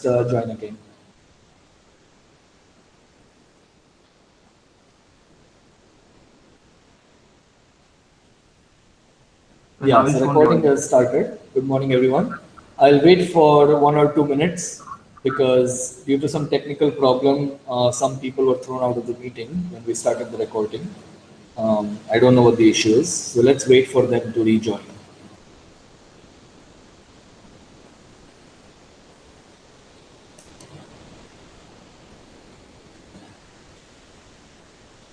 just join again. Yeah, so recording has started. Good morning, everyone. I'll wait for 1 or 2 minutes because due to some technical problem, some people were thrown out of the meeting when we started the recording. I don't know what the issue is, so let's wait for them to rejoin.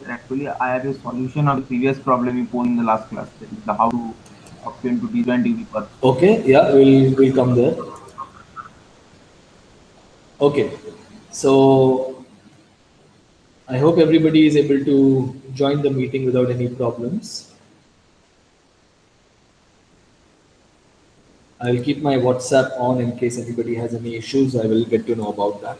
Actually, I have a solution of the previous problem you posed in the last class. That is how to obtain to design degree path. Okay, yeah, we'll come there. Okay, so I hope everybody is able to join the meeting without any problems. I will keep my WhatsApp on in case anybody has any issues. I will get to know about that.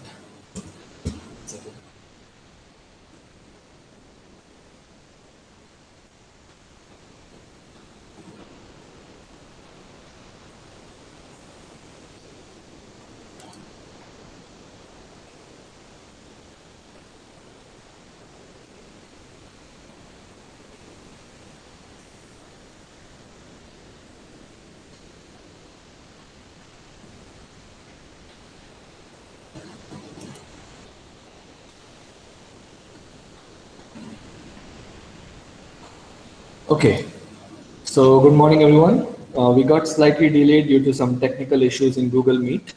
Okay, so good morning, everyone. We got slightly delayed due to some technical issues in Google Meet.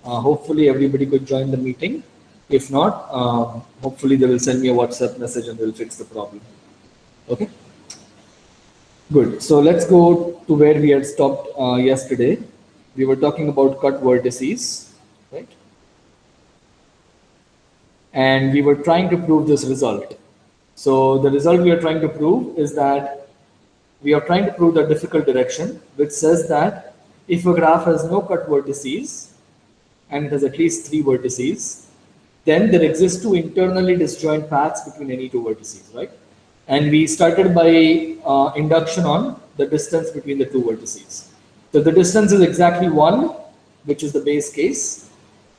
Hopefully, everybody could join the meeting. If not, hopefully they will send me a WhatsApp message and we'll fix the problem. Okay. Good. So let's go to where we had stopped yesterday. We were talking about cut vertices, right? And we were trying to prove this result. So the result we are trying to prove is that we are trying to prove the difficult direction, which says that if a graph has no cut vertices and it has at least 3 vertices, then there exist 2 internally disjoint paths between any 2 vertices, right? And we started by induction on the distance between the 2 vertices. So the distance is exactly 1, which is the base case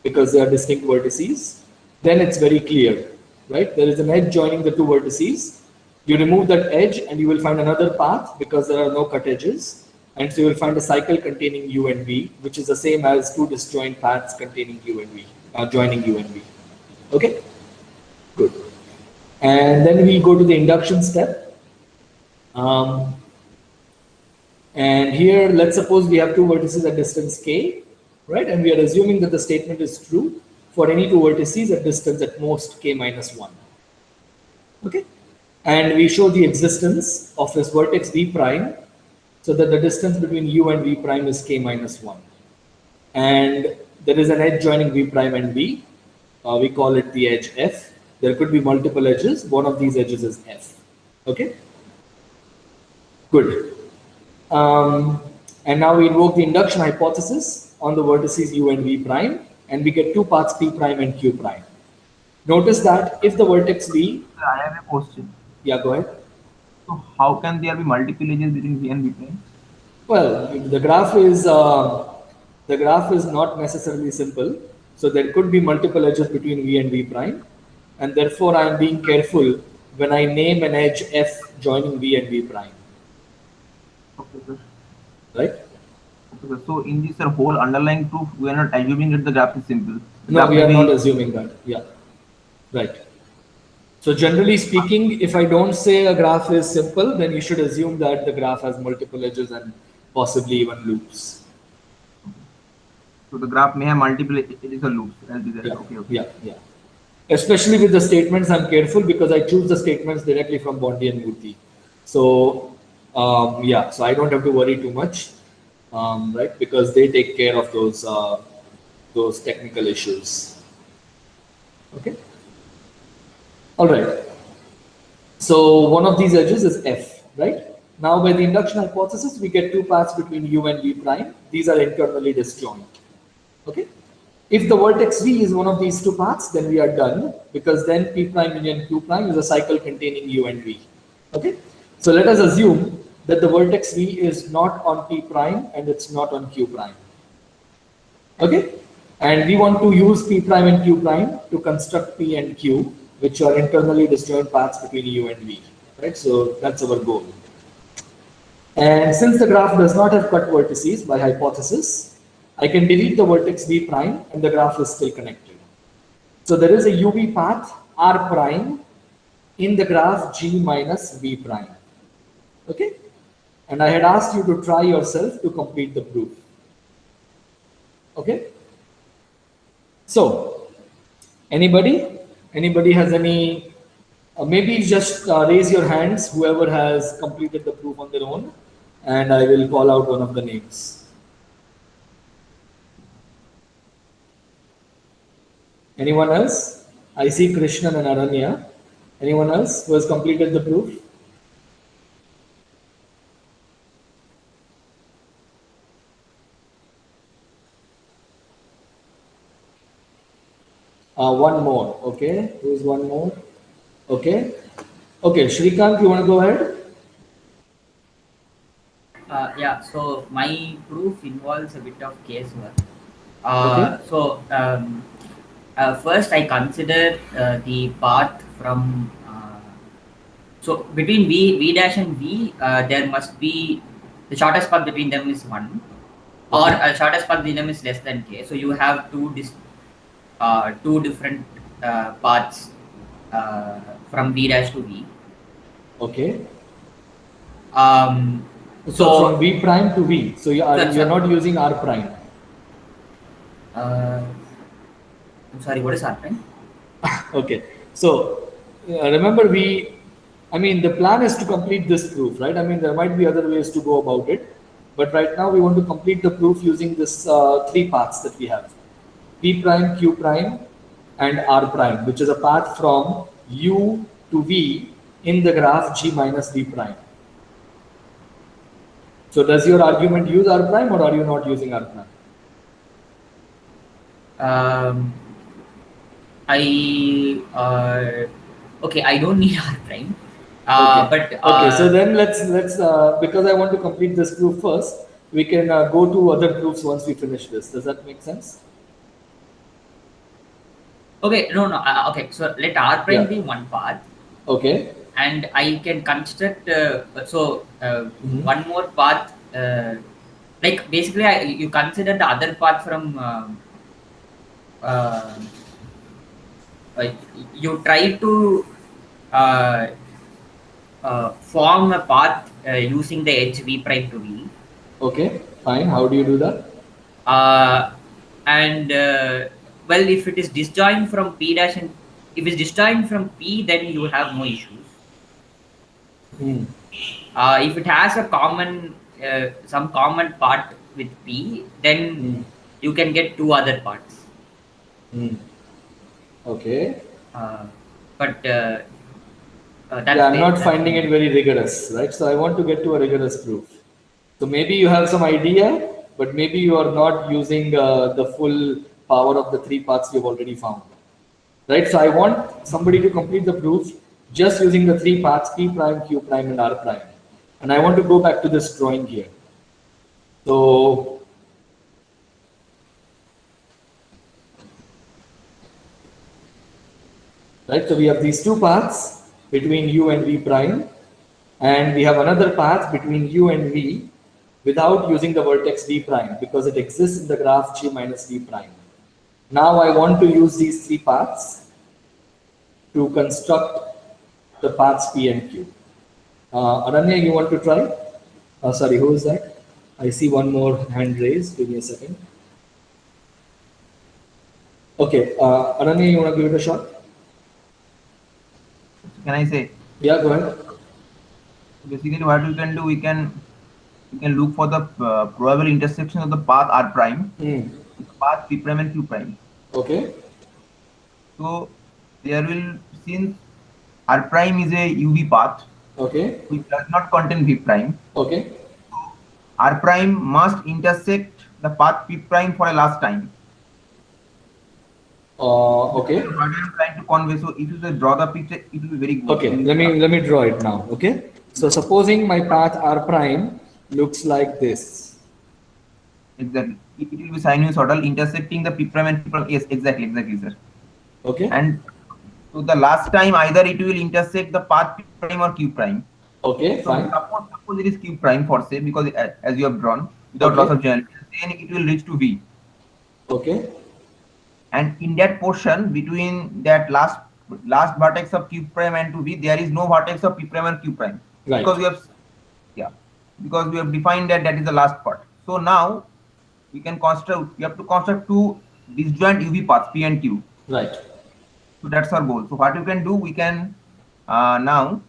because they are distinct vertices. Then it's very clear, right? There is an edge joining the 2 vertices. You remove that edge and you will find another path because there are no cut edges. And so you will find a cycle containing U and V, which is the same as 2 disjoint paths containing U and V, joining U and V. Okay, good. And then we go to the induction step. And here, let's suppose we have 2 vertices at distance k, right? And we are assuming that the statement is true for any 2 vertices at distance at most k minus 1. Okay? And we show the existence of this vertex v prime so that the distance between u and v prime is k minus 1. And there is an edge joining v prime and v. We call it the edge f. There could be multiple edges. One of these edges is f. Okay? Good. And now we invoke the induction hypothesis on the vertices u and v prime, and we get 2 paths p prime and q prime. Notice that if the vertex v... I have a question. Yeah, go ahead. So how can there be multiple edges between v and v prime? Well, the graph is not necessarily simple. So there could be multiple edges between v and v prime, and therefore I am being careful when I name an edge f joining v and v prime. Okay, sir. Right? Okay, sir. So in this whole underlying proof, we are not assuming that the graph is simple. No, we are not assuming that. Yeah, right. So generally speaking, if I don't say a graph is simple, then you should assume that the graph has multiple edges and possibly even loops. So the graph may have multiple edges or loops. Yeah. Okay. Yeah. Especially with the statements, I'm careful because I choose the statements directly from Bondi and Murthy. So so I don't have to worry too much, right? Because they take care of those technical issues. Okay. All right. So one of these edges is f, right? Now by the induction hypothesis, we get 2 paths between u and v prime. These are internally disjoint. Okay. If the vertex v is one of these 2 paths, then we are done because then p prime union q prime is a cycle containing u and v. Okay. So let us assume that the vertex v is not on p prime and it's not on q prime. Okay. And we want to use P prime and Q prime to construct P and Q, which are internally disjoint paths between U and V, right? So that's our goal. And since the graph does not have cut vertices by hypothesis, I can delete the vertex V prime and the graph is still connected. So there is a UV path R prime in the graph G minus V prime. Okay? And I had asked you to try yourself to complete the proof. Okay? So, anybody has any, maybe just raise your hands, whoever has completed the proof on their own, and I will call out one of the names. Anyone else? I see Krishnan and Aranya. Anyone else who has completed the proof? One more. Okay. Who's one more? Okay. Okay. Shrikant, you want to go ahead? Yeah, so my proof involves a bit of case work. Okay. First I consider the path from so between V dash and V, there must be the shortest path between them is 1, or shortest path between them is less than k. So you have two different paths from V dash to V. Okay. So from V prime to V. So you're not using R prime. I'm sorry, what is R prime? Okay. So remember the plan is to complete this proof, right? I mean, there might be other ways to go about it, but right now we want to complete the proof using this three paths that we have: P prime, Q prime, and R prime, which is a path from U to V in the graph G minus V prime. So does your argument use R prime, or are you not using R prime? Okay, I don't need R prime. Okay. Okay, so then let's because I want to complete this proof first, we can go to other proofs once we finish this. Does that make sense? Okay, no. Okay, so let R prime be one path. Okay. And I can construct one more path. Like basically, you consider the other path from. You try to form a path using the edge V prime to V. Okay, fine. How do you do that? Well, if it is disjoint from P dash and if it's disjoint from P, then you have no issues. If it has a some common part with P, then you can get two other parts. Okay. That's I'm not finding it very rigorous, right? So I want to get to a rigorous proof. So maybe you have some idea, but maybe you are not using the full power of the three paths you've already found, right? So I want somebody to complete the proof just using the three paths P prime, Q prime, and R prime. And I want to go back to this drawing here. So right, so we have these two paths between U and V prime, and we have another path between U and V without using the vertex V prime because it exists in the graph G minus V prime. Now I want to use these three paths to construct the paths P and Q. Aranya, you want to try? Sorry, who is that? I see one more hand raised. Give me a second. Okay, Aranya, you want to give it a shot? Can I say? Yeah, go ahead. Basically, what we can do, we can look for the probable intersection of the path R prime with the path P prime and Q prime. Okay. So there will, since R prime is a UV path, okay, which does not contain V prime. Okay. So R prime must intersect the path P prime for a last time. Okay. What I'm trying to convey. So if you draw the picture, it will be very good. Okay. Let me draw it now. Okay. So supposing my path R prime looks like this. Exactly. It will be sinusoidal intersecting the P prime and Q prime. Yes, exactly, sir. Okay. And so the last time either it will intersect the path P prime or Q prime. Okay, So fine. suppose it is Q prime for say, because as you have drawn without loss Okay. of generality, then it will reach to V. Okay. And in that portion between that last vertex of Q prime and to V, there is no vertex of P prime and Q prime, because Right. we have, yeah, because we have defined that that is the last part. So now we have to construct two disjoint UV paths P and Q. Right. So that's our goal. So what you can do, we can now,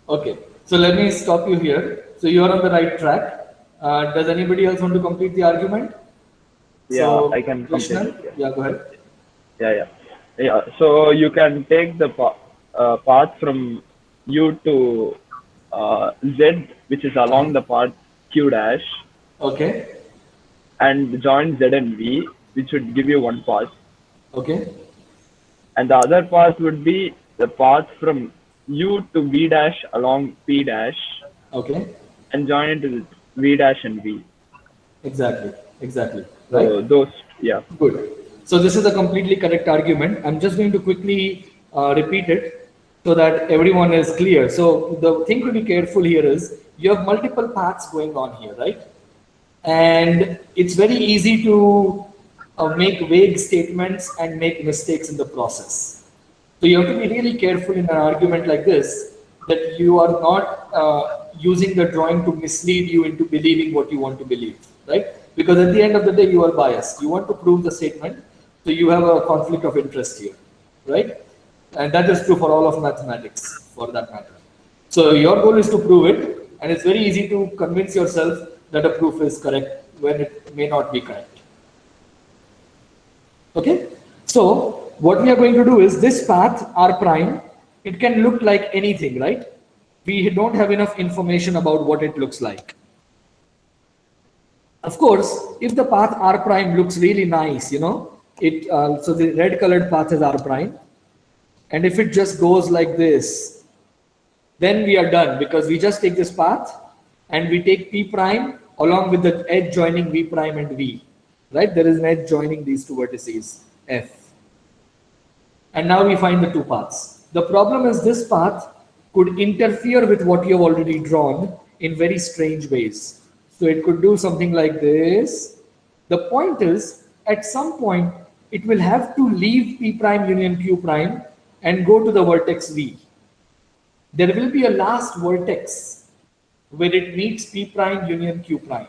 Okay. So let me stop you here. So you are on the right track. Does anybody else want to complete the argument? Yeah, I So, can complete it. Krishnan, yeah, go ahead. Yeah. So you can take the path from U to Z, which is along the path Q dash, Okay. and join Z and V, which would give you one path. Okay. And the other path would be the path from U to V dash along P dash, Okay. and join it with V dash and V. Exactly. Exactly. So Right. those, yeah. Good. So this is a completely correct argument. I'm just going to quickly repeat it so that everyone is clear. So the thing to be careful here is you have multiple paths going on here, right? And it's very easy to make vague statements and make mistakes in the process. So you have to be really careful in an argument like this that you are not using the drawing to mislead you into believing what you want to believe, right? Because at the end of the day, you are biased. You want to prove the statement, so you have a conflict of interest here, right? And that is true for all of mathematics, for that matter. So your goal is to prove it, and it's very easy to convince yourself that a proof is correct when it may not be correct. Okay, so what we are going to do is this path R prime, it can look like anything, right? We don't have enough information about what it looks like. Of course, if the path R prime looks really nice, so the red colored path is R prime, and if it just goes like this, then we are done, because we just take this path and we take P prime along with the edge joining V prime and V, right? There is an edge joining these two vertices, F. And now we find the two paths. The problem is this path could interfere with what you have already drawn in very strange ways. So it could do something like this. The point is, at some point, it will have to leave P prime union Q prime and go to the vertex V. There will be a last vertex where it meets P prime union Q prime.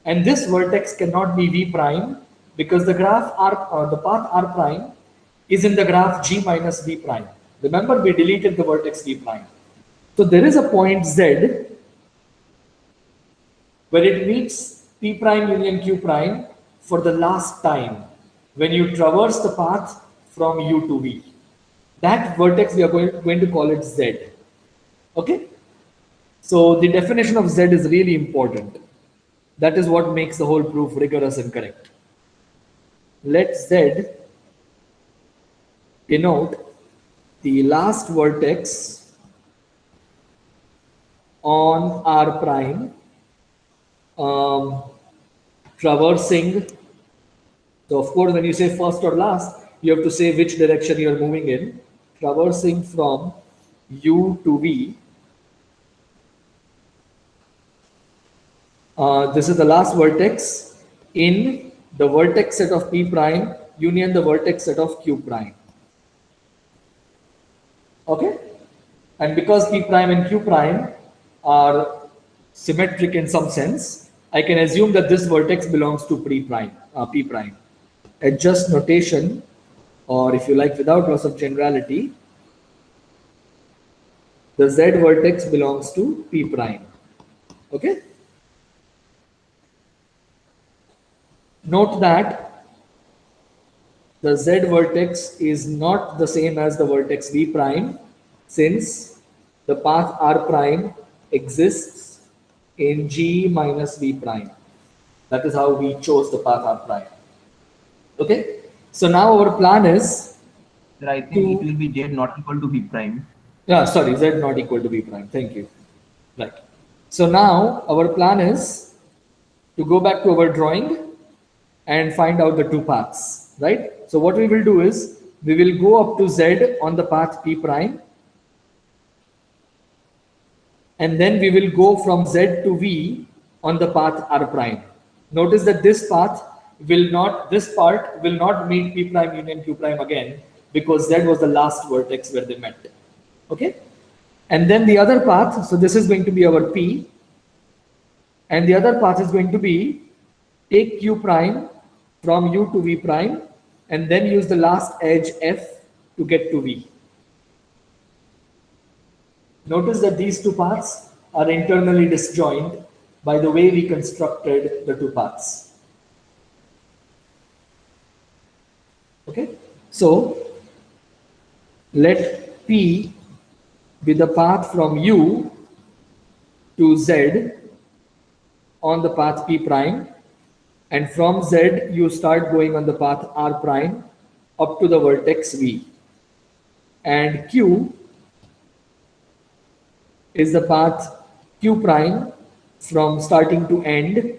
And this vertex cannot be V prime because the graph R, or the path R prime is in the graph G minus V prime. Remember, we deleted the vertex V prime. So there is a point Z where it meets P prime union Q prime for the last time when you traverse the path from U to V. That vertex we are going to call it Z. Okay? So the definition of Z is really important. That is what makes the whole proof rigorous and correct. Let Z denote the last vertex on R prime traversing. So of course, when you say first or last, you have to say which direction you are moving in. Traversing from U to V. This is the last vertex in the vertex set of P prime union the vertex set of Q prime. Okay? And because P prime and Q prime are symmetric in some sense, I can assume that this vertex belongs to P prime. Adjust notation, or if you like, without loss of generality, the Z vertex belongs to P prime. Okay? Note that the Z vertex is not the same as the vertex V prime, since the path R prime exists in G minus V prime. That is how we chose the path R prime. Okay? So now our plan is, sir, I think it will be Z not equal to V prime. yeah, sorry, Z not equal to V prime. Thank you. Right. So now our plan is to go back to our drawing and find out the two paths, right? So what we will do is we will go up to Z on the path P prime, and then we will go from Z to V on the path R prime. Notice that this path will not, this part will not meet P prime union Q prime again, because Z was the last vertex where they met. Okay? And then the other path, so this is going to be our P, and the other path is going to be take Q prime from U to V prime, and then use the last edge F to get to V. Notice that these two paths are internally disjoint by the way we constructed the two paths. Okay, so let P be the path from U to Z on the path P prime, and from Z you start going on the path R prime up to the vertex V, and Q is the path Q prime from starting to end,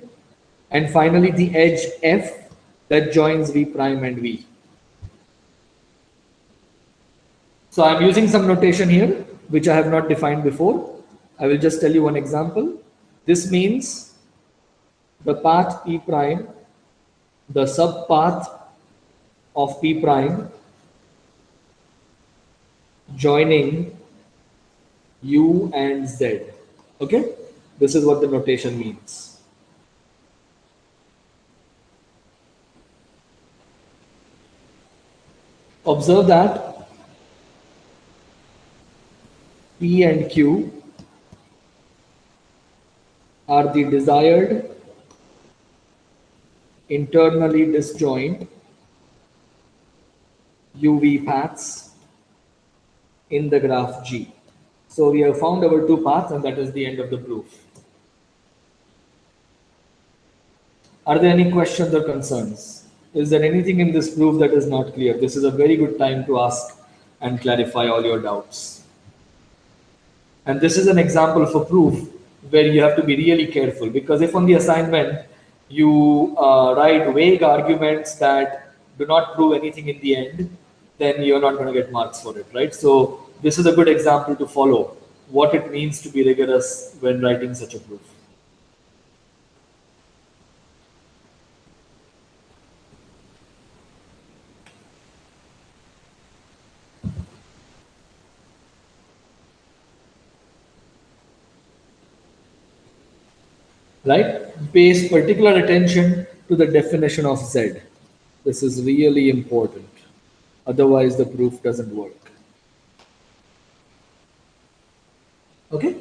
and finally the edge F that joins V prime and V. So I'm using some notation here which I have not defined before. I will just tell you one example. This means the path P prime, the subpath of P prime joining U and Z. Okay, this is what the notation means. Observe that P and Q are the desired internally disjoint UV paths in the graph G. So we have found our two paths, and that is the end of the proof. Are there any questions or concerns? Is there anything in this proof that is not clear? This is a very good time to ask and clarify all your doubts. And this is an example of a proof where you have to be really careful, because if on the assignment you write vague arguments that do not prove anything in the end, then you're not going to get marks for it, right? So this is a good example to follow what it means to be rigorous when writing such a proof. Right? Pays particular attention to the definition of Z. This is really important. Otherwise, the proof doesn't work. Okay?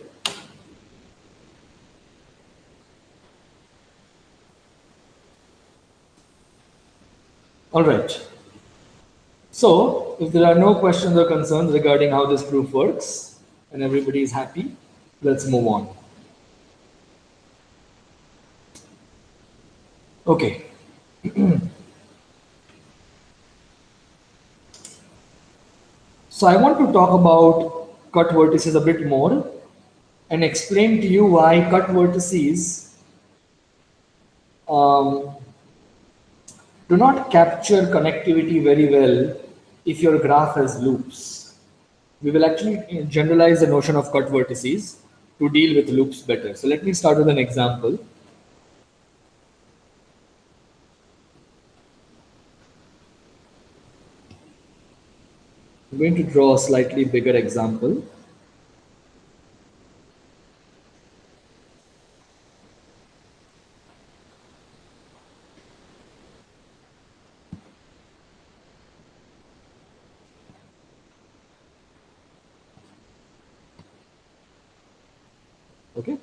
All right. So, if there are no questions or concerns regarding how this proof works and everybody is happy, let's move on. Okay. So I want to talk about cut vertices a bit more and explain to you why cut vertices do not capture connectivity very well if your graph has loops. We will actually generalize the notion of cut vertices to deal with loops better. So let me start with an example. I'm going to draw a slightly bigger example. Okay.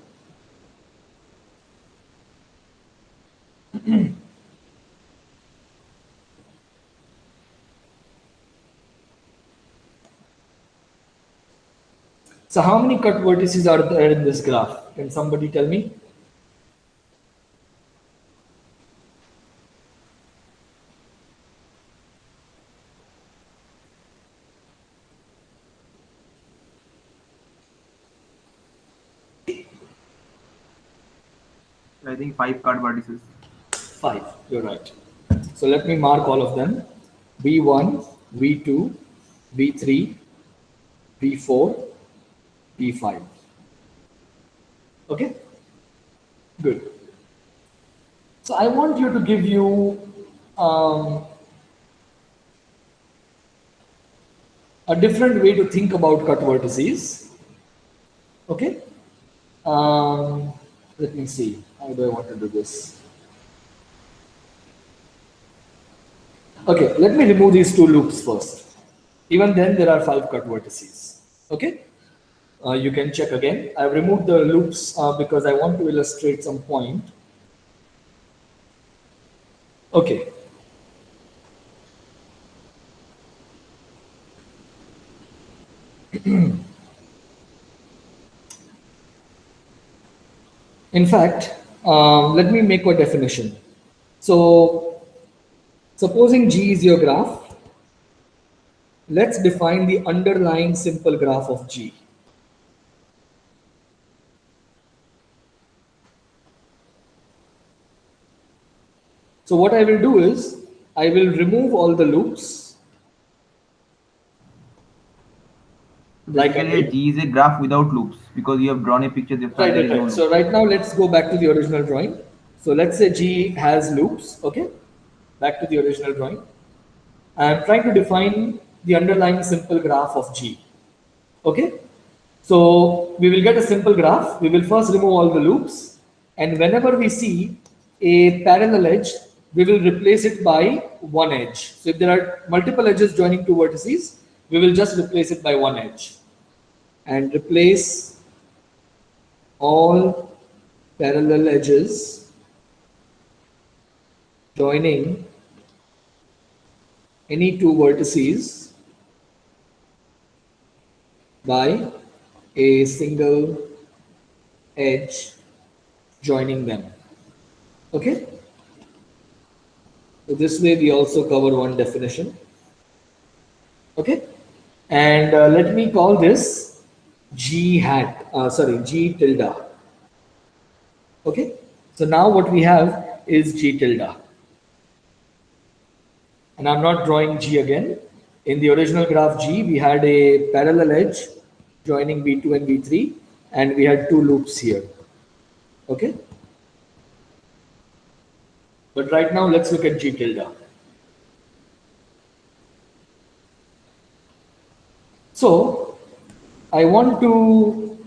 So how many cut vertices are there in this graph? Can somebody tell me? I think 5 cut vertices. 5, you're right. So let me mark all of them. V1, V2, V3, V4, V5. Okay, good. So I want you to give you a different way to think about cut vertices. Okay, let me see. How do I want to do this? Okay, let me remove these two loops first. Even then, there are 5 cut vertices. Okay, you can check again. I've removed the loops because I want to illustrate some point. Okay. In fact, let me make a definition. So, supposing G is your graph, let's define the underlying simple graph of G. So what I will do is, I will remove all the loops. Like Basically, G is a graph without loops because you have drawn a picture. Right. So right now, let's go back to the original drawing. So let's say G has loops. Okay, back to the original drawing. I am trying to define the underlying simple graph of G. Okay, so we will get a simple graph. We will first remove all the loops, and whenever we see a parallel edge, we will replace it by one edge. So if there are multiple edges joining two vertices, we will just replace it by one edge and replace all parallel edges joining any two vertices by a single edge joining them. Okay, so this way we also cover one definition. Okay, and let me call this G hat, G tilde. Okay, so now what we have is G tilde. And I'm not drawing G again. In the original graph G, we had a parallel edge joining V2 and V3, and we had two loops here. Okay. But right now, let's look at G tilde. So I want to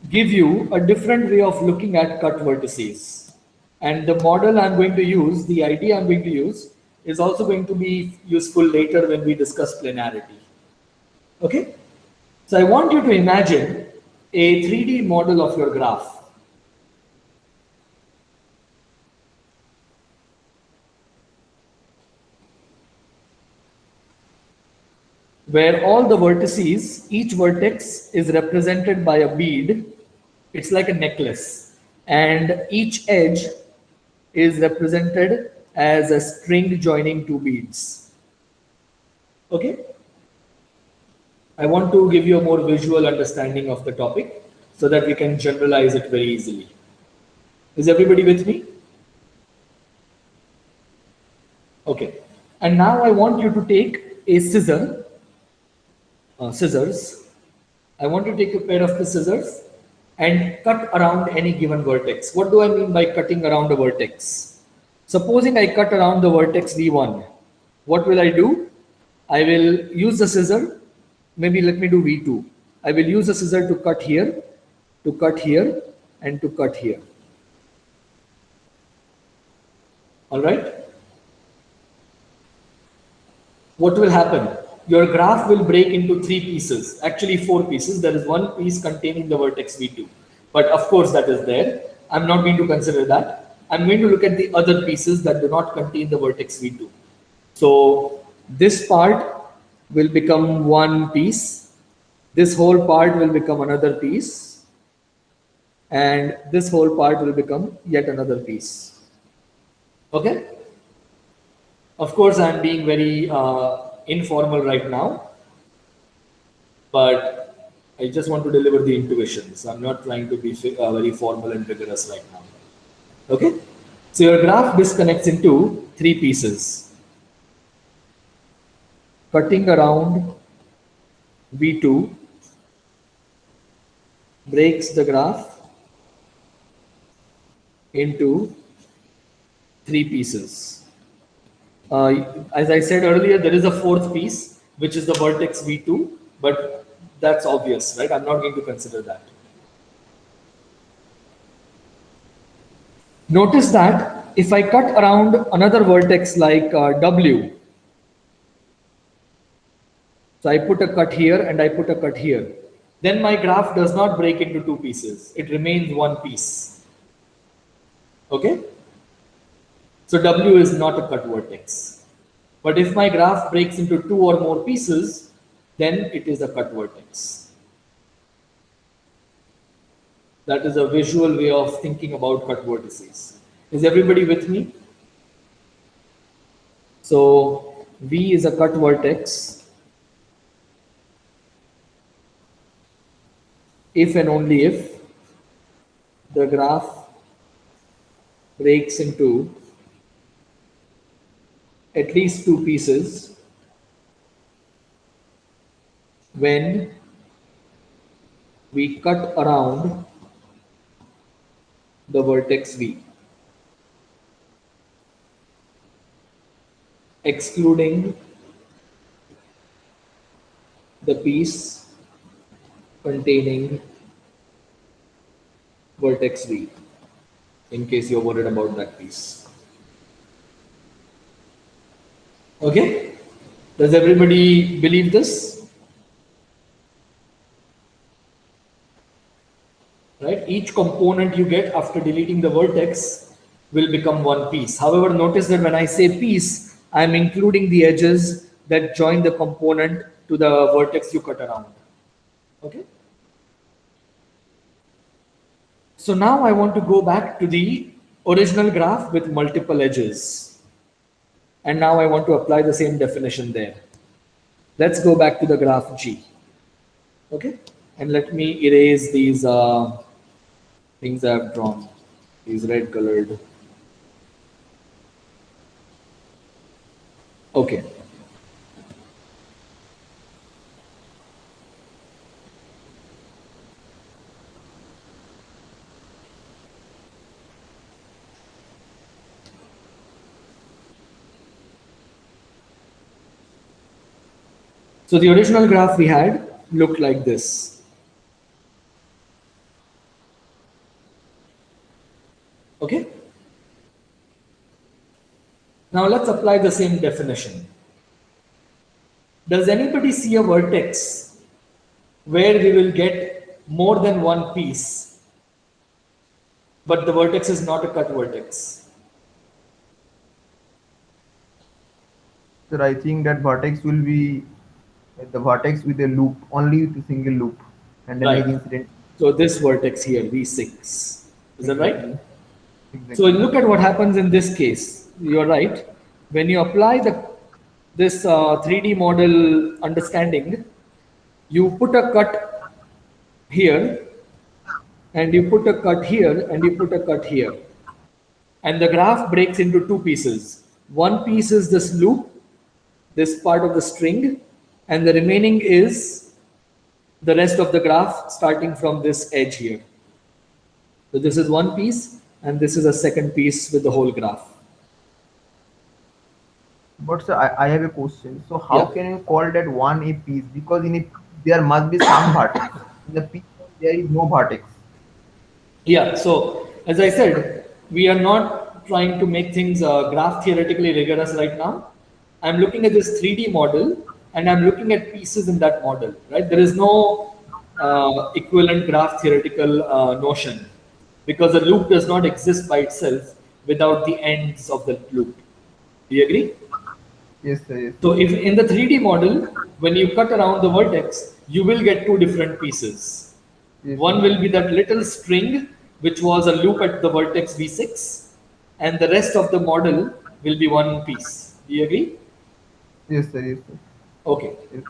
give you a different way of looking at cut vertices. And the model I'm going to use, the idea I'm going to use, is also going to be useful later when we discuss planarity. Okay? So I want you to imagine a 3D model of your graph. Where all the vertices, each vertex is represented by a bead. It's like a necklace. And each edge is represented as a string joining two beads. Okay? I want to give you a more visual understanding of the topic so that we can generalize it very easily. Is everybody with me? Okay. And now I want you to take a scissors. I want to take a pair of the scissors and cut around any given vertex. What do I mean by cutting around a vertex? Supposing I cut around the vertex V1, what will I do? I will use the scissor. Maybe let me do V2. I will use the scissor to cut here, and to cut here. All right? What will happen? Your graph will break into 3 pieces, actually 4 pieces. There is one piece containing the vertex V2. But of course that is there. I'm not going to consider that. I'm going to look at the other pieces that do not contain the vertex V2. So this part will become one piece. This whole part will become another piece. And this whole part will become yet another piece. Okay? Of course, I'm being very informal right now, but I just want to deliver the intuitions. I'm not trying to be very formal and rigorous right now. Okay, so your graph disconnects into three pieces. Cutting around V2 breaks the graph into three pieces. As I said earlier, there is a fourth piece, which is the vertex V2, but that's obvious, right? I'm not going to consider that. Notice that if I cut around another vertex like W, so I put a cut here and I put a cut here, then my graph does not break into two pieces. It remains one piece. Okay? So W is not a cut vertex. But if my graph breaks into two or more pieces, then it is a cut vertex. That is a visual way of thinking about cut vertices. Is everybody with me? So V is a cut vertex if and only if the graph breaks into at least two pieces when we cut around the vertex V, excluding the piece containing vertex V, in case you're worried about that piece. Okay? Does everybody believe this? Right? Each component you get after deleting the vertex will become one piece. However, notice that when I say piece, I'm including the edges that join the component to the vertex you cut around. Okay? So now I want to go back to the original graph with multiple edges. And now I want to apply the same definition there. Let's go back to the graph G. Okay? And let me erase these things I have drawn, these red colored. Okay. So the original graph we had looked like this. Okay? Now let's apply the same definition. Does anybody see a vertex where we will get more than one piece, but the vertex is not a cut vertex? Sir, I think that vertex will be the vertex with a loop, only with a single loop, and then Right. make incident. So this vertex here, V6, is that right? Exactly. So look at what happens in this case. You're right. When you apply this 3D model understanding, you put a cut here, and you put a cut here, and you put a cut here. And the graph breaks into two pieces. One piece is this loop, this part of the string, and the remaining is the rest of the graph starting from this edge here. So this is one piece, and this is a second piece with the whole graph. But sir, I have a question. So how Yeah. can you call that one a piece? Because in a there must be some vertex. In the piece there is no vertex. Yeah, so as I said, we are not trying to make things graph theoretically rigorous right now. I'm looking at this 3D model and I'm looking at pieces in that model, right? There is no equivalent graph theoretical notion because a loop does not exist by itself without the ends of the loop. Do you agree? Yes, sir. Yes. So if in the 3D model, when you cut around the vertex, you will get two different pieces. Yes. One will be that little string, which was a loop at the vertex V6, and the rest of the model will be one piece. Do you agree? Yes, sir. Yes, sir. Okay. Yes.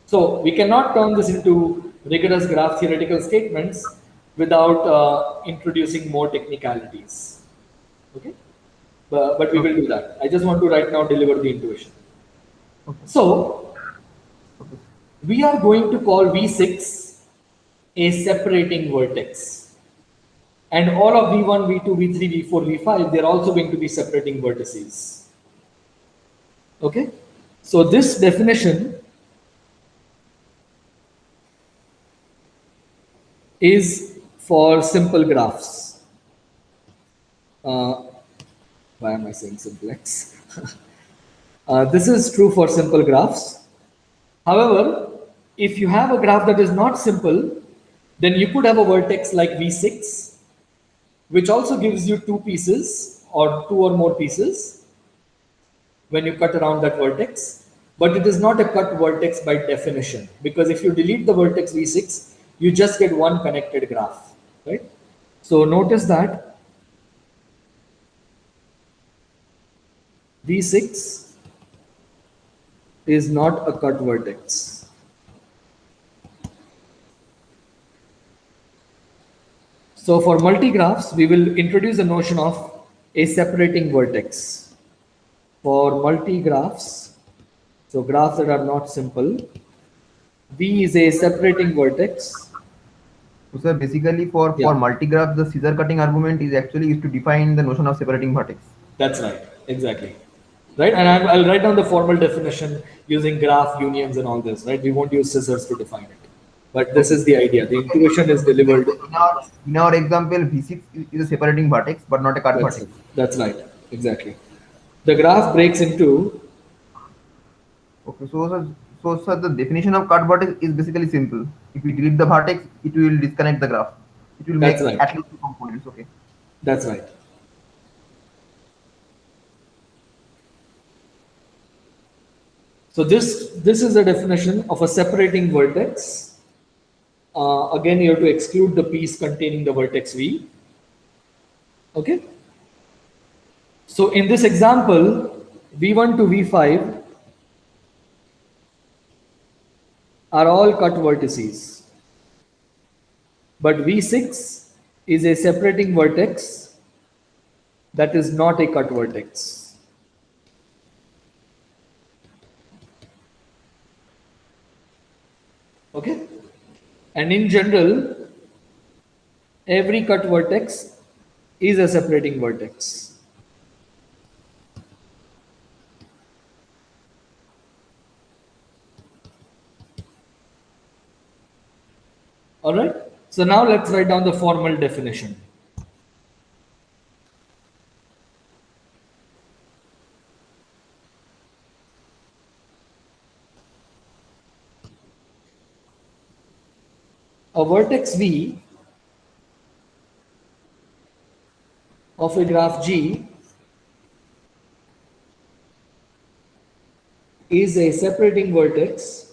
So we cannot turn this into rigorous graph theoretical statements without introducing more technicalities. Okay, but we will do that. I just want to right now deliver the intuition. So we are going to call V6 a separating vertex, and all of V1, V2, V3, V4, V5, they're also going to be separating vertices. Okay, so this definition is for simple graphs. Why am I saying simplex? This is true for simple graphs. However, if you have a graph that is not simple, then you could have a vertex like V6, which also gives you two pieces or two or more pieces when you cut around that vertex. But it is not a cut vertex by definition, because if you delete the vertex V6, you just get one connected graph, right? So notice that V6 is not a cut vertex. So for multigraphs, we will introduce the notion of a separating vertex. For multigraphs, so graphs that are not simple, V is a separating vertex. So sir, basically for multigraph, the scissor cutting argument is actually used to define the notion of separating vertex. That's right, exactly. Right, and I'll write down the formal definition using graph unions and all this, right? We won't use scissors to define it. But this is the idea. The intuition is delivered. In our example, V6 is a separating vertex, but not a cut vertex. That's right, exactly. The graph breaks into. Okay, so sir, the definition of cut vertex is basically simple. If we delete the vertex, it will disconnect the graph. It will make at least two components. Okay. That's right. So this is a definition of a separating vertex. Again, you have to exclude the piece containing the vertex V. Okay. So in this example, V1 to V5 are all cut vertices, but V6 is a separating vertex that is not a cut vertex. Okay. And in general, every cut vertex is a separating vertex. All right. So now let's write down the formal definition. A vertex V of a graph G is a separating vertex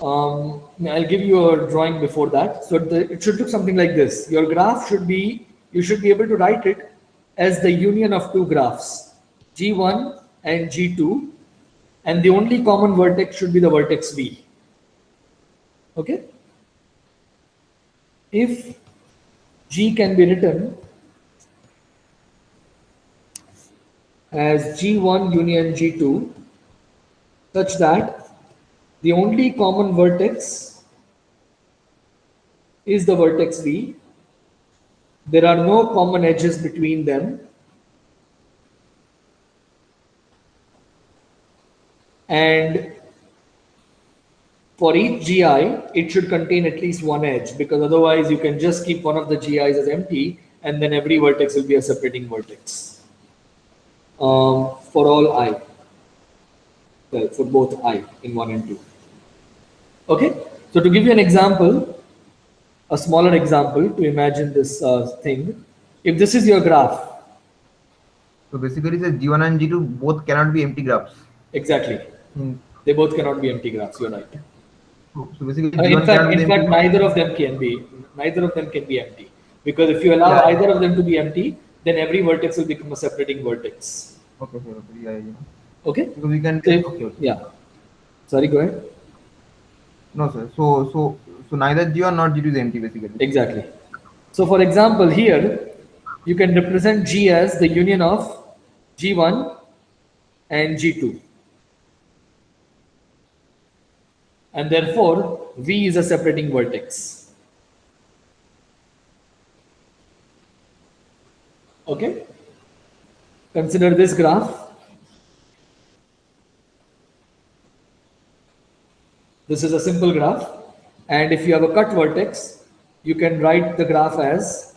I'll give you a drawing before that. So it should look something like this. Your graph should be, you should be able to write it as the union of two graphs, G1 and G2, and the only common vertex should be the vertex V. Okay? If G can be written as G1 union G2 such that the only common vertex is the vertex V. There are no common edges between them. And for each GI, it should contain at least one edge, because otherwise you can just keep one of the GIs as empty and then every vertex will be a separating vertex. For all I. Well, for both I in 1 and 2. Okay, so to give you an example, a smaller example to imagine this thing, if this is your graph. So basically, the G1 and G2 both cannot be empty graphs. Exactly. They both cannot be empty graphs, you're right. So basically, in fact, neither of them can be empty. Because if you allow either of them to be empty, then every vertex will become a separating vertex. Okay, Okay? Because we can Yeah. Sorry, go ahead. No, sir. So neither G1 nor G2 is empty basically. Exactly. So for example, here you can represent G as the union of G1 and G2. And therefore, V is a separating vertex. Okay? Consider this graph. This is a simple graph. And if you have a cut vertex, you can write the graph as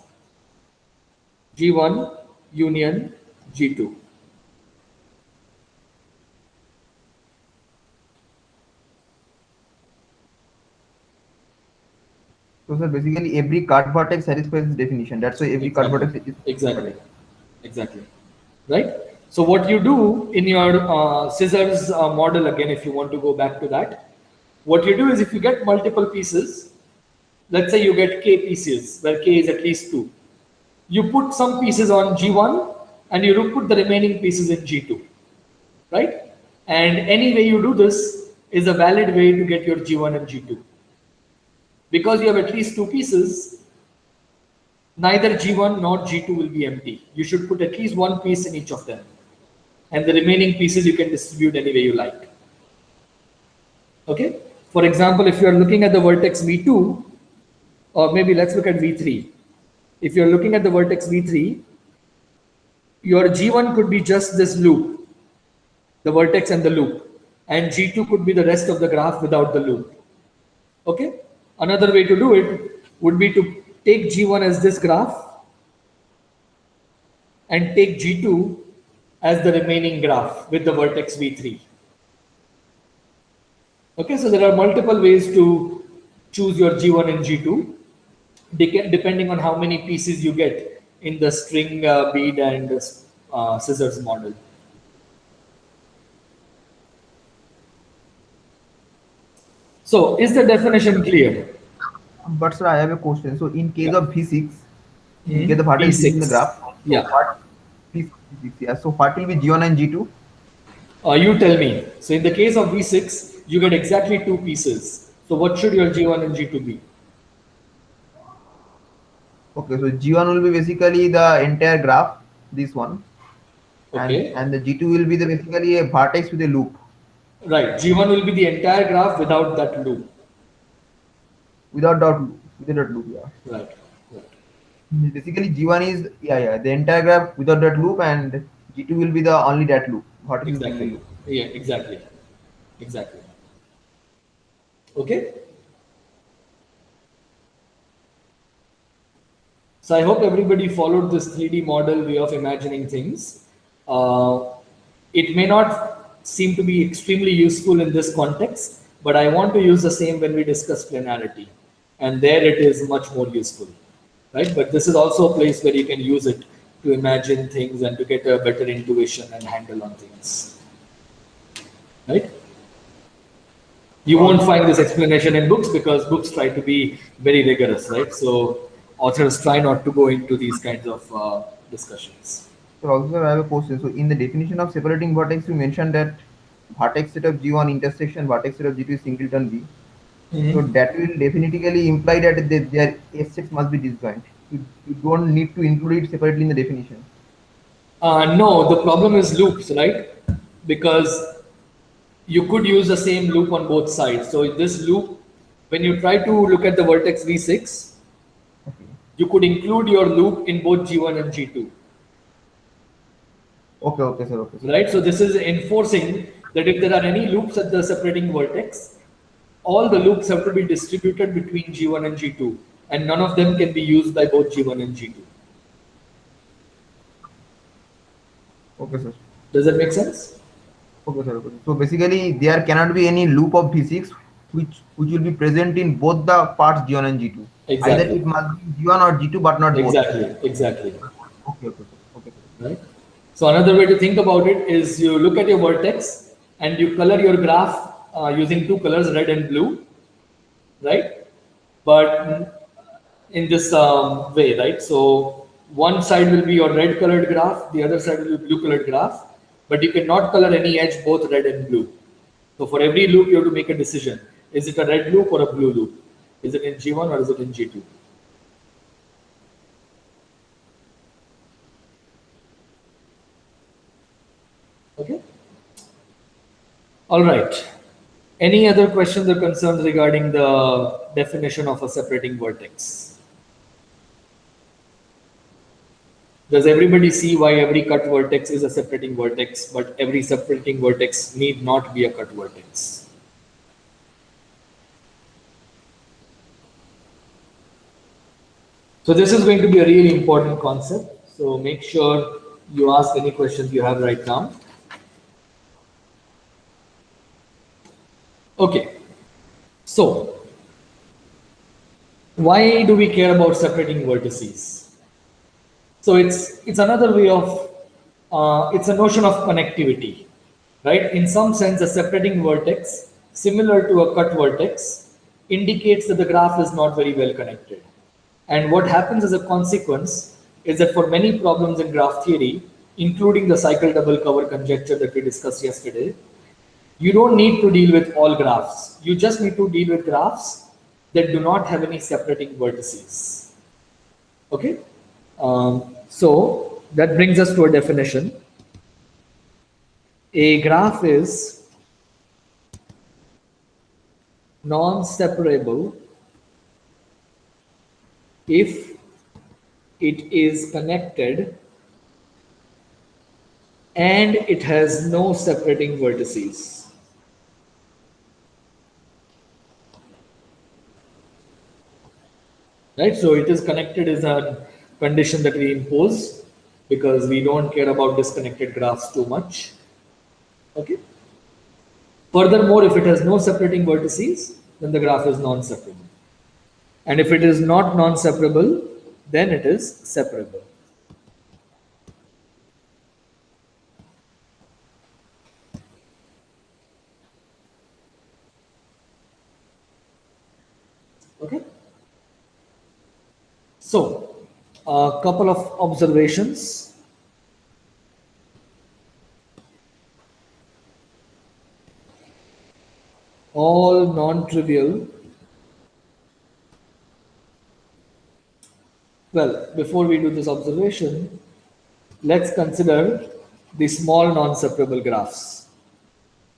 G1 union G2. So sir, basically every cut vertex satisfies this definition. That's why every cut vertex is Exactly. Right? So what you do in your scissors model, again, if you want to go back to that, what you do is if you get multiple pieces, let's say you get k pieces, where k is at least 2. You put some pieces on G1 and you put the remaining pieces in G2. Right? And any way you do this is a valid way to get your G1 and G2. Because you have at least 2 pieces, neither G1 nor G2 will be empty. You should put at least one piece in each of them. And the remaining pieces you can distribute any way you like. Okay? For example, if you are looking at the vertex V2, or maybe let's look at V3. If you're looking at the vertex V3, your G1 could be just this loop, the vertex and the loop. And G2 could be the rest of the graph without the loop. Okay? Another way to do it would be to take G1 as this graph and take G2 as the remaining graph with the vertex V3. Okay, so there are multiple ways to choose your G1 and G2 depending on how many pieces you get in the string, bead and scissors model. So is the definition clear? But sir, I have a question. So in case of V6, you get the vertex V6. in the graph. So Yeah. V6, yeah. So what will be G1 and G2? You tell me. So in the case of V6, you get exactly 2 pieces. So what should your G1 and G2 be? Okay, so G1 will be basically the entire graph, this one. Okay. And the G2 will be the basically a vertex with a loop. Right. G1 will be the entire graph without that loop. Without that loop, yeah. Right. Basically G1 is the entire graph without that loop, and G2 will be the only that loop. What is Exactly. the loop? Yeah, exactly. Okay. So I hope everybody followed this 3D model way of imagining things. It may not seem to be extremely useful in this context, but I want to use the same when we discuss planarity. And there it is much more useful, right? But this is also a place where you can use it to imagine things and to get a better intuition and handle on things, right? You won't find this explanation in books because books try to be very rigorous, right? So authors try not to go into these kinds of discussions. So also I have a question. So in the definition of separating vertex, you mentioned that vertex set of G1 intersection vertex set of G2 is singleton V. So that will definitively imply that their S sets must be disjoint. You don't need to include it separately in the definition. No, the problem is loops, right? Because you could use the same loop on both sides. So this loop, when you try to look at the vertex V6, you could include your loop in both G1 and G2. Okay, sir. Right? So this is enforcing that if there are any loops at the separating vertex, all the loops have to be distributed between G1 and G2, and none of them can be used by both G1 and G2. Okay, sir. Does that make sense? Okay, sir. So basically, there cannot be any loop of V6 which will be present in both the parts G1 and G2. Exactly. Either it must be G1 or G2, but not both. Exactly. Okay. Right. So another way to think about it is you look at your vertex and you color your graph using 2 colors, red and blue, right? But in this way, right? So one side will be your red colored graph, the other side will be blue colored graph, but you cannot color any edge both red and blue. So for every loop, you have to make a decision. Is it a red loop or a blue loop? Is it in G1 or is it in G2? Okay. All right. Any other questions or concerns regarding the definition of a separating vertex? Does everybody see why every cut vertex is a separating vertex, but every separating vertex need not be a cut vertex? So this is going to be a really important concept. So make sure you ask any questions you have right now. Okay. So why do we care about separating vertices? So it's another way of it's a notion of connectivity, right? In some sense, a separating vertex, similar to a cut vertex, indicates that the graph is not very well connected. And what happens as a consequence is that for many problems in graph theory, including the cycle double cover conjecture that we discussed yesterday, you don't need to deal with all graphs. You just need to deal with graphs that do not have any separating vertices. Okay? So that brings us to a definition. A graph is non-separable if it is connected and it has no separating vertices. Right? So it is connected is a condition that we impose because we don't care about disconnected graphs too much. Okay. Furthermore, if it has no separating vertices, then the graph is non-separable. And if it is not non-separable, then it is separable. Okay. So, a couple of observations. All non-trivial. Well, before we do this observation, let's consider the small non-separable graphs.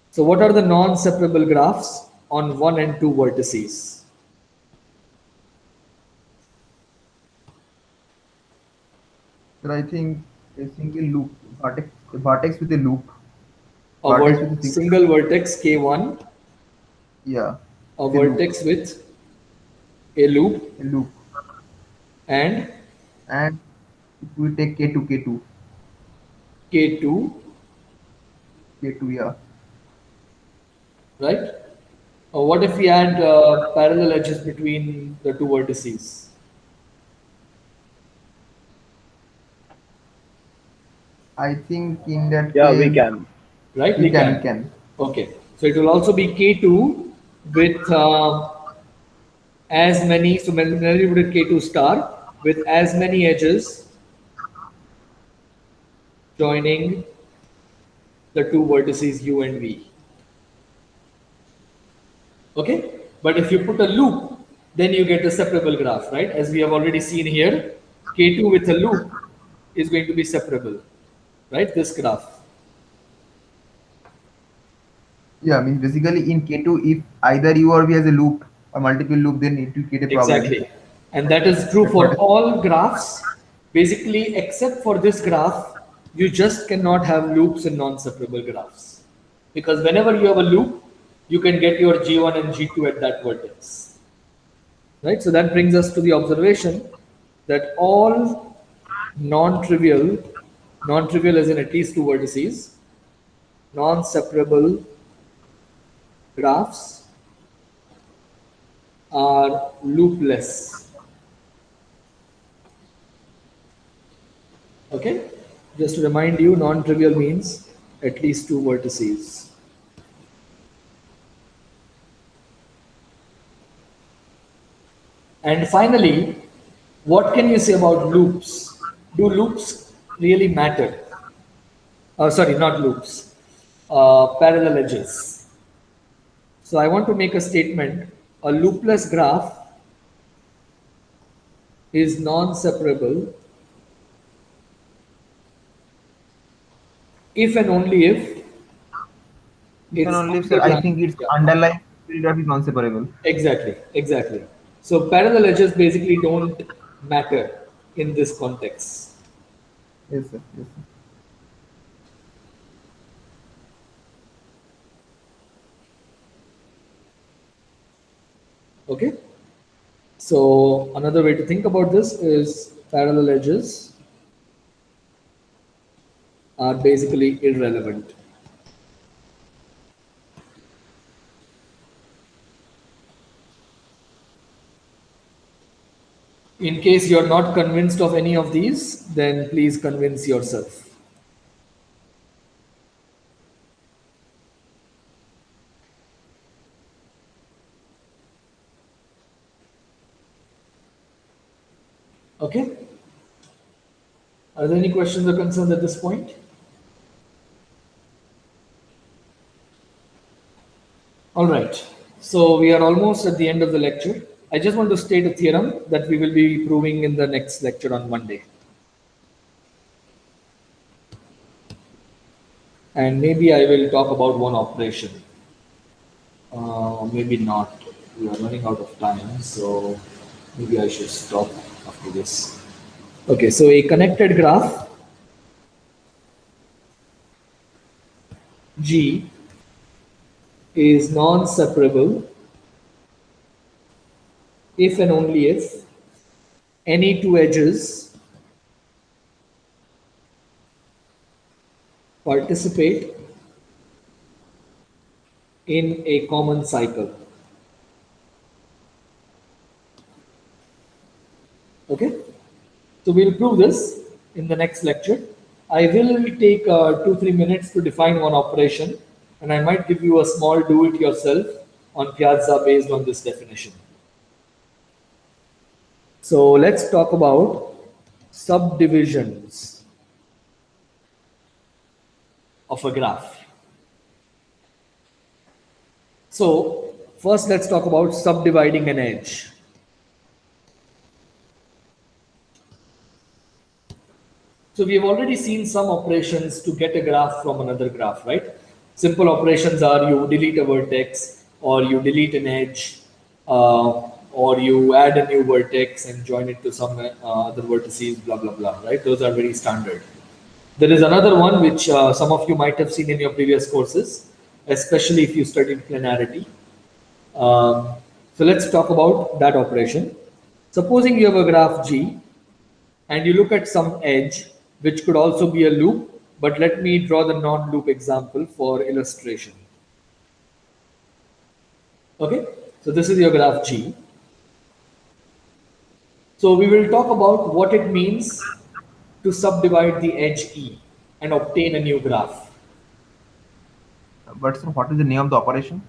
So what are the non-separable graphs on 1 and 2 vertices? Sir, I think a single loop, vertex with a loop. A Vertex with a single vertex K1, Yeah, a vertex with a loop, a loop. and And if we take K2, K2, K2, K2, yeah. right? What if we add parallel edges between the two vertices? I think in that Yeah, case, we can. Right? we can. Okay. So it will also be K2 with as many, so whenever you put K2 star with as many edges joining the two vertices U and V. Okay. But if you put a loop, then you get a separable graph, right? As we have already seen here, K2 with a loop is going to be separable, right? This graph. Yeah, I mean basically in K2, if either U or V has a loop or multiple loop, then it will create a problem. Exactly. And that is true for all graphs. Basically, except for this graph, you just cannot have loops in non-separable graphs. Because whenever you have a loop, you can get your G1 and G2 at that vertex. Right? So that brings us to the observation that all non-trivial as in at least two vertices, non-separable graphs are loopless. Okay, just to remind you, non-trivial means at least two vertices. And finally, what can you say about loops? Do loops really matter? Sorry, not loops, parallel edges. So I want to make a statement. A loopless graph is non-separable if and only if You can it's only say, I think it's yeah. underlying graph is non-separable. Exactly. So parallel edges basically don't matter in this context. Yes, sir. Yes, sir. Okay. So another way to think about this is parallel edges are basically irrelevant. In case you're not convinced of any of these, then please convince yourself. Okay. Are there any questions or concerns at this point? All right. So we are almost at the end of the lecture. I just want to state a theorem that we will be proving in the next lecture on Monday. And maybe I will talk about one operation. Maybe not. We are running out of time, so maybe I should stop after this. Okay, so a connected graph G is non-separable if and only if any two edges participate in a common cycle. Okay, so we'll prove this in the next lecture. I will take 2-3 minutes to define one operation, and I might give you a small do-it-yourself on Piazza based on this definition. So let's talk about subdivisions of a graph. So first let's talk about subdividing an edge. So we have already seen some operations to get a graph from another graph, right? Simple operations are you delete a vertex, or you delete an edge, or you add a new vertex and join it to some other vertices, blah, blah, blah, right? Those are very standard. There is another one which some of you might have seen in your previous courses, especially if you studied planarity. So let's talk about that operation. Supposing you have a graph G and you look at some edge, which could also be a loop, but let me draw the non-loop example for illustration. Okay, so this is your graph G. So we will talk about what it means to subdivide the edge E and obtain a new graph. But sir, what is the name of the operation?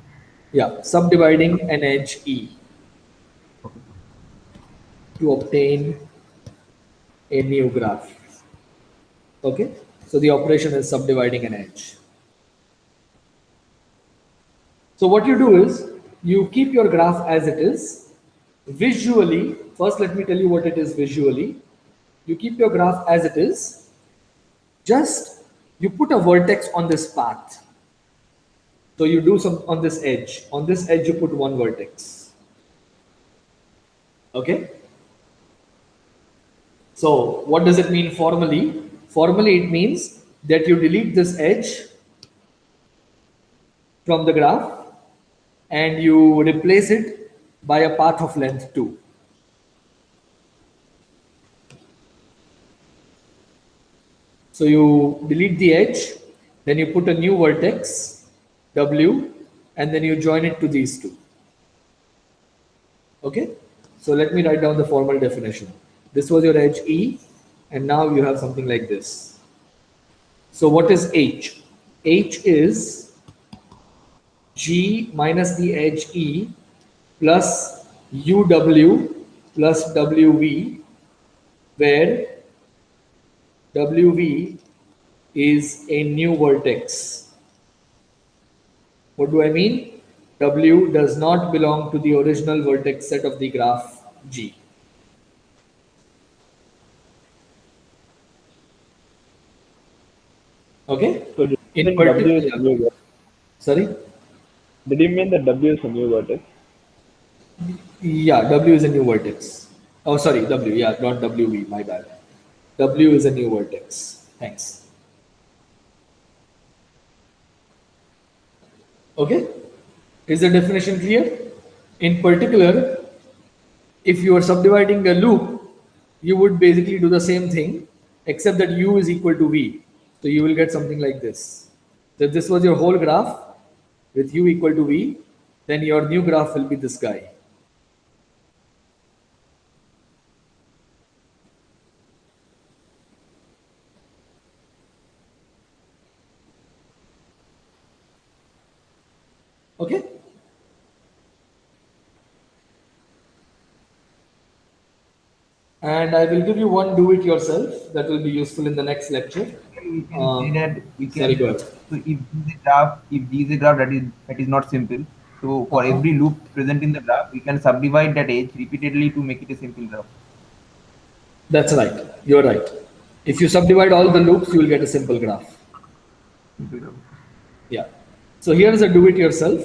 Yeah, subdividing an edge E Okay. to obtain a new graph. Okay, so the operation is subdividing an edge. So what you do is you keep your graph as it is. Visually, first let me tell you what it is visually. You keep your graph as it is. Just you put a vertex on this path. So you do some on this edge. On this edge you put one vertex. Okay. So what does it mean formally? Formally it means that you delete this edge from the graph and you replace it by a path of length 2. So you delete the edge, then you put a new vertex, W, and then you join it to these two. Okay? So let me write down the formal definition. This was your edge E, and now you have something like this. So what is H? H is G minus the edge E plus UW plus WV, where WV is a new vertex. What do I mean? W does not belong to the original vertex set of the graph G. Okay? So did you In mean W is a particular, new vertex? sorry? Did you mean that W is a new vertex? Yeah, W is a new vertex. Oh, sorry, W. Yeah, not WV, my bad. W is a new vertex. Thanks. Okay? Is the definition clear? In particular, if you are subdividing a loop, you would basically do the same thing, except that U is equal to V. So you will get something like this. So if this was your whole graph with U equal to V, then your new graph will be this guy. Okay? And I will give you one do it yourself that will be useful in the next lecture. We can say that we Sorry, can. go ahead. So if G is a graph that is not simple. So for Uh-huh. every loop present in the graph, we can subdivide that edge repeatedly to make it a simple graph. That's right. You're right. If you subdivide all the loops, you will get a simple graph. Simple graph. Yeah. So here is a do it yourself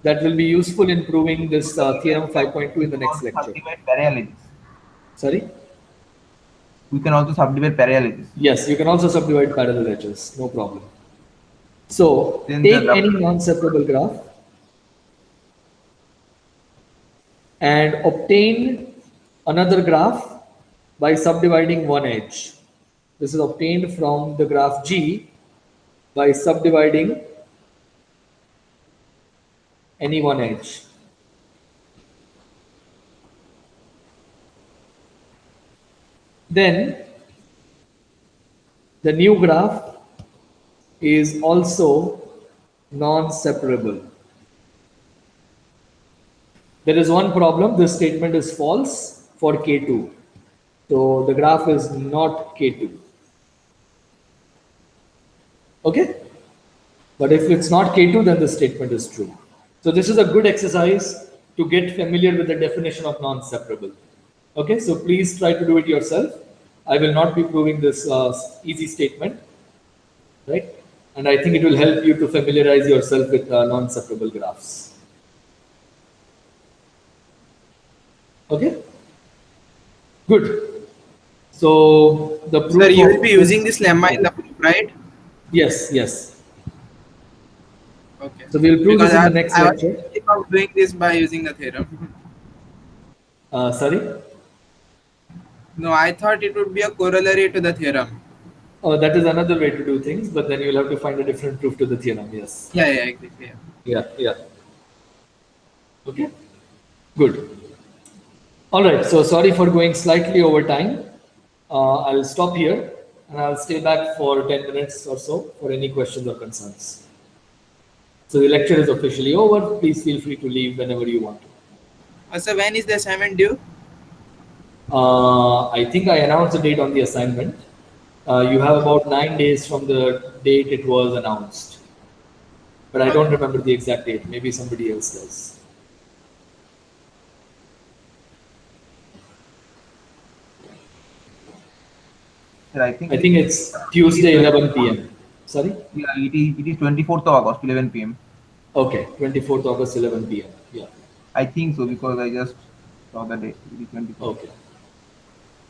that will be useful in proving this theorem 5.2 in the We can next also lecture. subdivide parallel edges. Sorry? We can also subdivide parallel edges. Yes, you can also subdivide parallel edges, no problem. So Then the take rough any non-separable graph and obtain another graph by subdividing one edge. This is obtained from the graph G by subdividing any one edge. Then the new graph is also non-separable. There is one problem, this statement is false for K2. So the graph is not K2. Okay? But if it's not K2, then the statement is true. So this is a good exercise to get familiar with the definition of non-separable. Okay, so please try to do it yourself. I will not be proving this easy statement, right? And I think it will help you to familiarize yourself with non-separable graphs. Okay, good. So the proof Sir, you of will be using this lemma in the proof, right? yes, yes. Okay. So we'll prove Because this in the next I was lecture. thinking of doing this by using the theorem. Sorry. No, I thought it would be a corollary to the theorem. That is another way to do things, but then you'll have to find a different proof to the theorem. Yes. Yeah, exactly. Yeah. Yeah, yeah. Okay, good. All right, so sorry for going slightly over time. I'll stop here and I'll stay back for 10 minutes or so for any questions or concerns. So the lecture is officially over. Please feel free to leave whenever you want to. So when is the assignment due? I think I announced the date on the assignment. You have about 9 days from the date it was announced. But I don't remember the exact date. Maybe somebody else does. Sir, I think it's Tuesday, 11 p.m. Sorry? yeah, it is 24th of August, 11 p.m. Okay, 24th August, 11 p.m. Yeah. I think so because I just saw the date. It is 24th. Okay.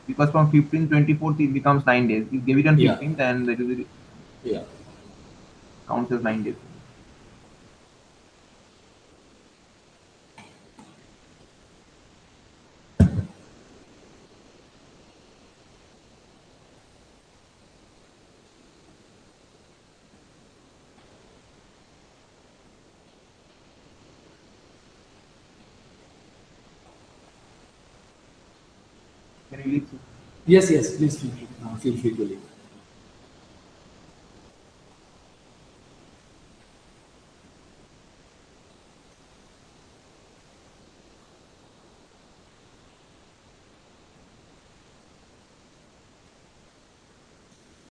Because from 15th, 24th, it becomes 9 days. If give it on Yeah. 15th, then that will Yeah. counts as 9 days. Can you leave? Yes, yes, please feel free to leave.